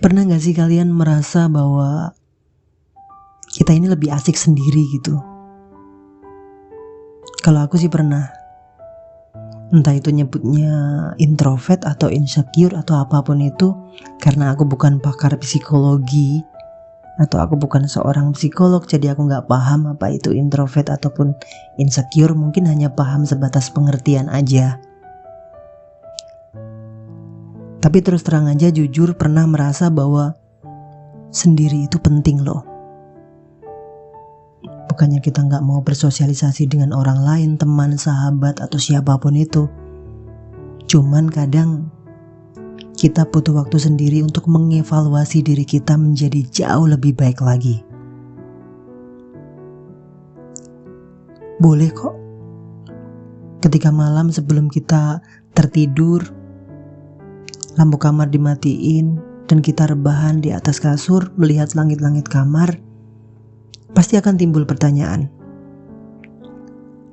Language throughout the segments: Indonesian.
Pernah gak sih kalian merasa bahwa kita ini lebih asik sendiri gitu? Kalau aku sih pernah. Entah itu nyebutnya introvert atau insecure atau apapun itu, karena aku bukan pakar psikologi atau aku bukan seorang psikolog, jadi aku gak paham apa itu introvert ataupun insecure. Mungkin hanya paham sebatas pengertian aja. Tapi terus terang aja, jujur pernah merasa bahwa sendiri itu penting loh. Bukannya kita gak mau bersosialisasi dengan orang lain, teman, sahabat, atau siapapun itu. Cuman kadang kita butuh waktu sendiri untuk mengevaluasi diri kita menjadi jauh lebih baik lagi. Boleh kok ketika malam sebelum kita tertidur, lampu kamar dimatiin dan kita rebahan di atas kasur melihat langit-langit kamar, pasti akan timbul pertanyaan.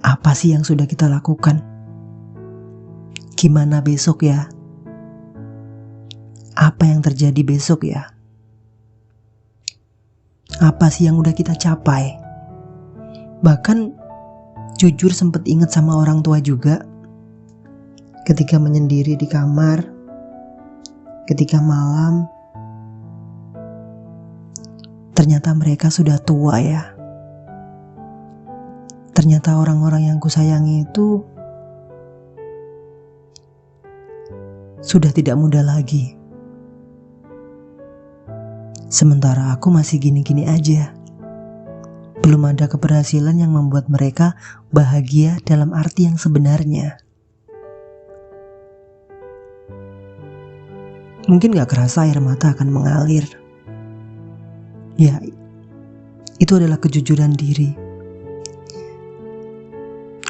Apa sih yang sudah kita lakukan? Gimana besok ya? Apa yang terjadi besok ya? Apa sih yang udah kita capai? Bahkan jujur sempet inget sama orang tua juga. Ketika menyendiri di kamar, ketika malam, ternyata mereka sudah tua ya. Ternyata orang-orang yang kusayangi itu sudah tidak muda lagi. Sementara aku masih gini-gini aja. Belum ada keberhasilan yang membuat mereka bahagia dalam arti yang sebenarnya. Mungkin gak kerasa air mata akan mengalir. Ya, itu adalah kejujuran diri.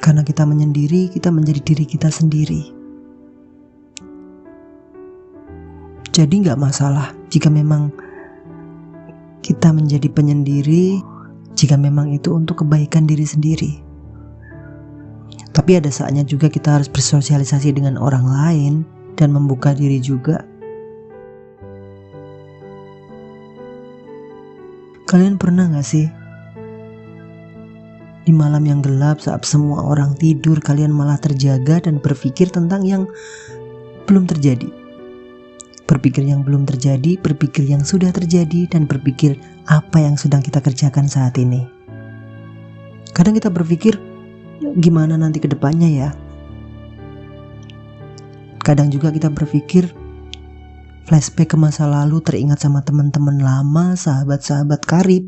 Karena kita menyendiri, kita menjadi diri kita sendiri. Jadi gak masalah jika memang kita menjadi penyendiri, jika memang itu untuk kebaikan diri sendiri. Tapi ada saatnya juga kita harus bersosialisasi dengan orang lain dan membuka diri juga. Kalian pernah gak sih di malam yang gelap saat semua orang tidur, kalian malah terjaga dan berpikir tentang yang belum terjadi? Berpikir yang belum terjadi, berpikir yang sudah terjadi, dan berpikir apa yang sedang kita kerjakan saat ini. Kadang kita berpikir gimana nanti ke depannya ya. Kadang juga kita berpikir flashback ke masa lalu, teringat sama teman-teman lama, sahabat-sahabat karib,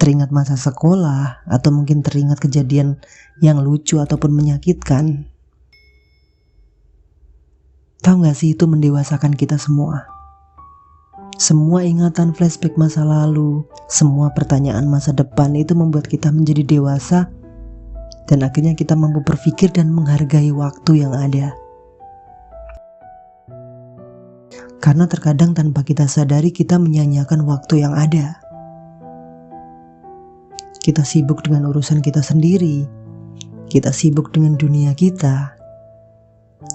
teringat masa sekolah, atau mungkin teringat kejadian yang lucu ataupun menyakitkan. Tahu gak sih, itu mendewasakan kita semua. Semua ingatan flashback masa lalu, semua pertanyaan masa depan itu membuat kita menjadi dewasa, dan akhirnya kita mampu berpikir dan menghargai waktu yang ada. Karena terkadang tanpa kita sadari kita menyanyiakan waktu yang ada. Kita sibuk dengan urusan kita sendiri, kita sibuk dengan dunia kita.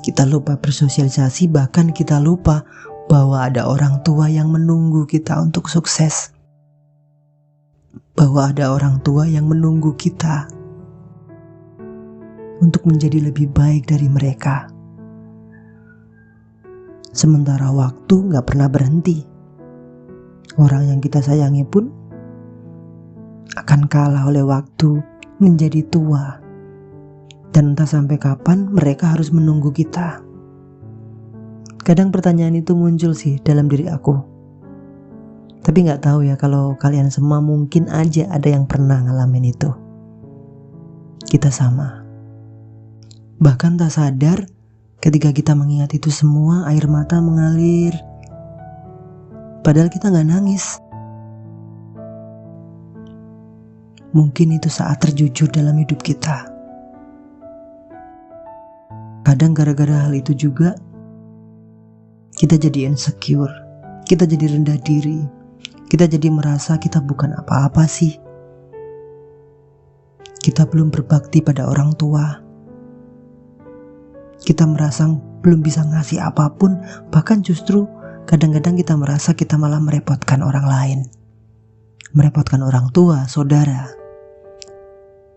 Kita lupa bersosialisasi, bahkan kita lupa bahwa ada orang tua yang menunggu kita untuk sukses. Bahwa ada orang tua yang menunggu kita untuk menjadi lebih baik dari mereka. Sementara waktu gak pernah berhenti. Orang yang kita sayangi pun akan kalah oleh waktu menjadi tua. Dan entah sampai kapan mereka harus menunggu kita. Kadang pertanyaan itu muncul sih dalam diri aku. Tapi gak tahu ya, kalau kalian semua mungkin aja ada yang pernah ngalamin itu. Kita sama. Bahkan tak sadar, ketika kita mengingat itu semua, air mata mengalir. Padahal kita gak nangis. Mungkin itu saat terjujur dalam hidup kita. Kadang gara-gara hal itu juga kita jadi insecure, kita jadi rendah diri, kita jadi merasa kita bukan apa-apa sih. Kita belum berbakti pada orang tua. Kita merasa belum bisa ngasih apapun, bahkan justru kadang-kadang kita merasa kita malah merepotkan orang lain, merepotkan orang tua, saudara,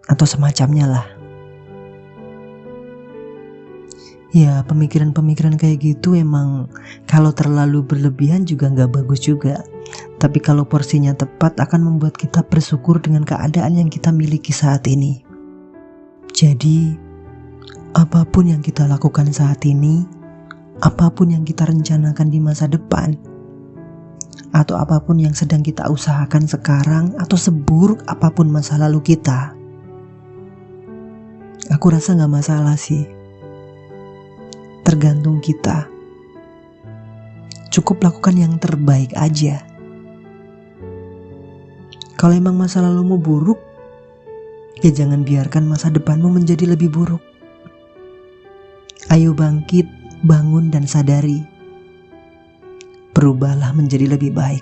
atau semacamnya lah. Ya, pemikiran-pemikiran kayak gitu emang kalau terlalu berlebihan juga gak bagus juga. Tapi kalau porsinya tepat akan membuat kita bersyukur dengan keadaan yang kita miliki saat ini. Jadi, apapun yang kita lakukan saat ini, apapun yang kita rencanakan di masa depan, atau apapun yang sedang kita usahakan sekarang, atau seburuk apapun masa lalu kita, aku rasa gak masalah sih. Tergantung kita. Cukup lakukan yang terbaik aja. Kalau emang masa lalumu buruk, ya jangan biarkan masa depanmu menjadi lebih buruk. Ayo bangkit, bangun dan sadari. Berubahlah menjadi lebih baik.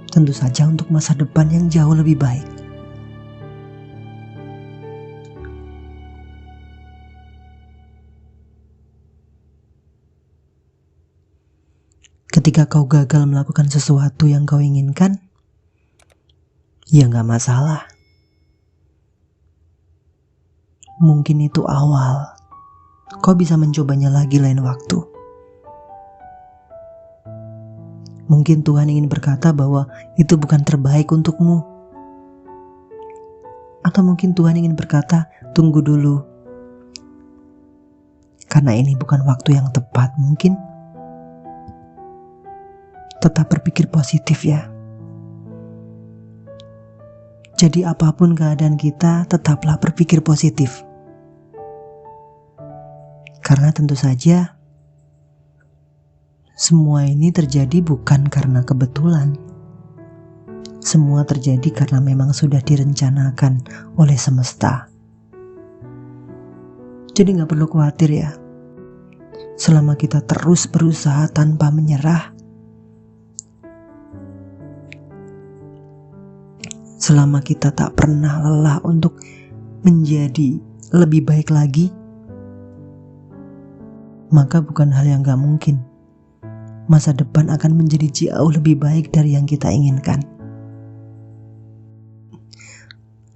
Tentu saja untuk masa depan yang jauh lebih baik. Ketika kau gagal melakukan sesuatu yang kau inginkan, ya gak masalah. Mungkin itu awal. Kau bisa mencobanya lagi lain waktu. Mungkin Tuhan ingin berkata bahwa itu bukan terbaik untukmu. Atau mungkin Tuhan ingin berkata, tunggu dulu. Karena ini bukan waktu yang tepat mungkin. Tetap berpikir positif ya. Jadi apapun keadaan kita, tetaplah berpikir positif. Karena tentu saja semua ini terjadi bukan karena kebetulan. Semua terjadi karena memang sudah direncanakan oleh semesta. Jadi gak perlu khawatir ya. Selama kita terus berusaha tanpa menyerah, selama kita tak pernah lelah untuk menjadi lebih baik lagi, maka bukan hal yang gak mungkin. Masa depan akan menjadi jauh lebih baik dari yang kita inginkan.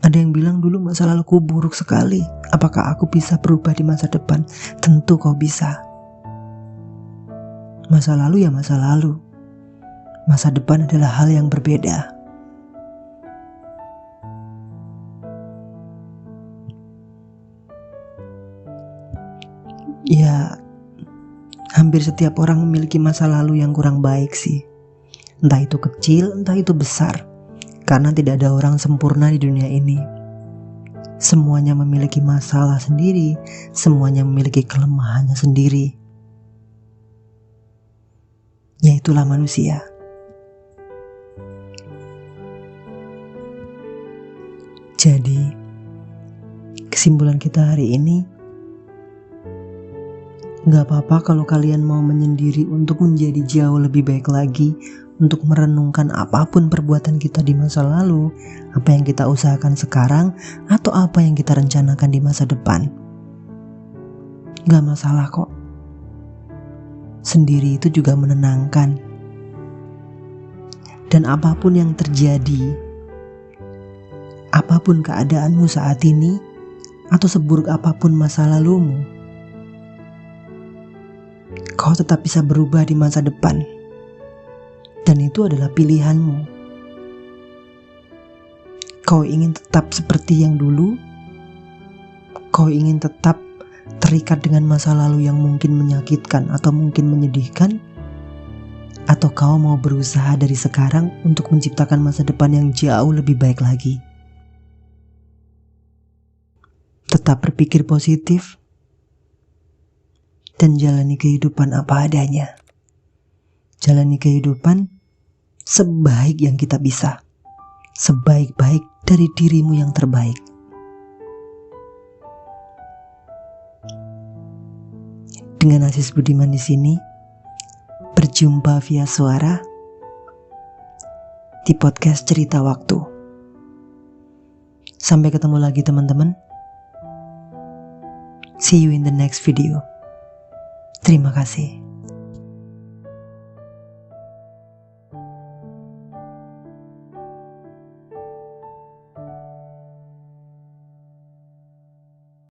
Ada yang bilang dulu masa laluku buruk sekali. Apakah aku bisa berubah di masa depan? Tentu kau bisa. Masa lalu ya masa lalu. Masa depan adalah hal yang berbeda. Ya, hampir setiap orang memiliki masa lalu yang kurang baik sih. Entah itu kecil, entah itu besar. Karena tidak ada orang sempurna di dunia ini. Semuanya memiliki masalah sendiri, semuanya memiliki kelemahannya sendiri. Ya itulah manusia. Jadi, kesimpulan kita hari ini, gak apa-apa kalau kalian mau menyendiri untuk menjadi jauh lebih baik lagi, untuk merenungkan apapun perbuatan kita di masa lalu, apa yang kita usahakan sekarang, atau apa yang kita rencanakan di masa depan. Gak masalah kok. Sendiri itu juga menenangkan. Dan apapun yang terjadi, apapun keadaanmu saat ini, atau seburuk apapun masa lalumu, kau tetap bisa berubah di masa depan. Dan itu adalah pilihanmu. Kau ingin tetap seperti yang dulu? Kau ingin tetap terikat dengan masa lalu yang mungkin menyakitkan atau mungkin menyedihkan? Atau kau mau berusaha dari sekarang untuk menciptakan masa depan yang jauh lebih baik lagi? Tetap berpikir positif dan jalani kehidupan apa adanya. Jalani kehidupan sebaik yang kita bisa, sebaik-baik dari dirimu yang terbaik. Dengan Aziz Budiman di sini, berjumpa via suara di podcast Cerita Waktu. Sampai ketemu lagi teman-teman. See you in the next video. Terima kasih.